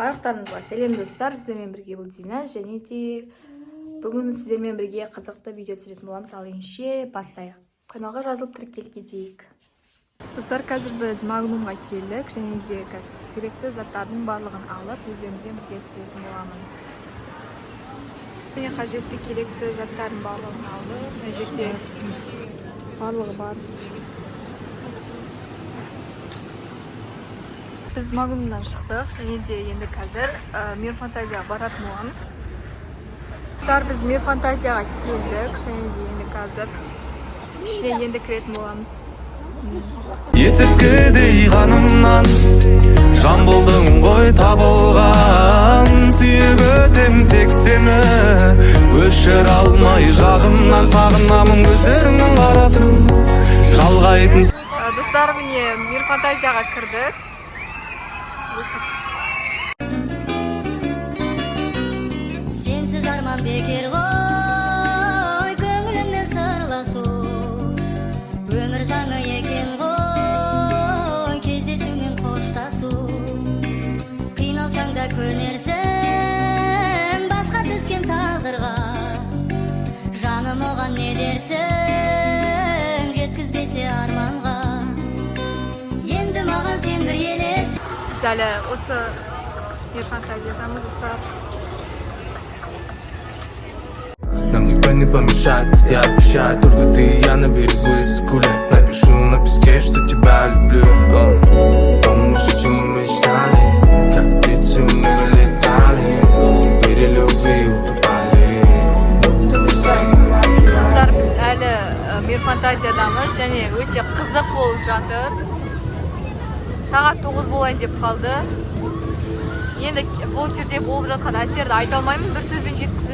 Барлықтарыңызға сәлем достар, сіздермен бірге бұл Дина, және де бүгін сіздермен бірге қызықты видео түсіретін боламыз. Ал ендеше бастайық. Каналға жазылып тіркеліп кетейік. Достар, қазір біз Магнумға келдік, және де керекті заттардың барлығын алып, өздеріңізбен бірге түсіретін боламын. Міне қажетті керекті заттардың барлығын алды. Мына жерде барлығы бар. Біз Магнумнан шықтық, және де енді қазір Мир Фантазияға баратын боламыз. Біз Мир Фантазияға келдік, және де енді қазір ішіне енді кіретін боламыз. Есірткідей қанымнан жан болдың ғой табылған, сүйіп өтем тек сені, өшір алмай жағымнан сағынамын көздеріңнің қарасын жалғайтын. Достар, міне Мир Фантазияға кірдік. Sensiz arman bekер ғой, көңілімнен сырласу өмір заңы екен ғой, кездесу мен қоштасу. Қиналсаң да көнерсің басқа түскен тағдырға, жаным оған не дерсің, жеткізбесе арманға. Енді маған сен бір елес. Biz әлі осы Мир Фантазиядамыз, достар. Нам никто не помешает, я обещаю, только ты и я на берегу Иссык-Куля. Напишу на песке, что тебя люблю. Помнишь, о чем мы мечтали, как птицы мы вылетали, в мире любви утопали. Достар, біз әлі Мир Фантазиядамыз, және өте қызық болып жатыр. Сағат 9 болайын деп қалды. Енді бұл жерде болып жатқан әсерді айта алмаймын, бір сөзбен жеткізе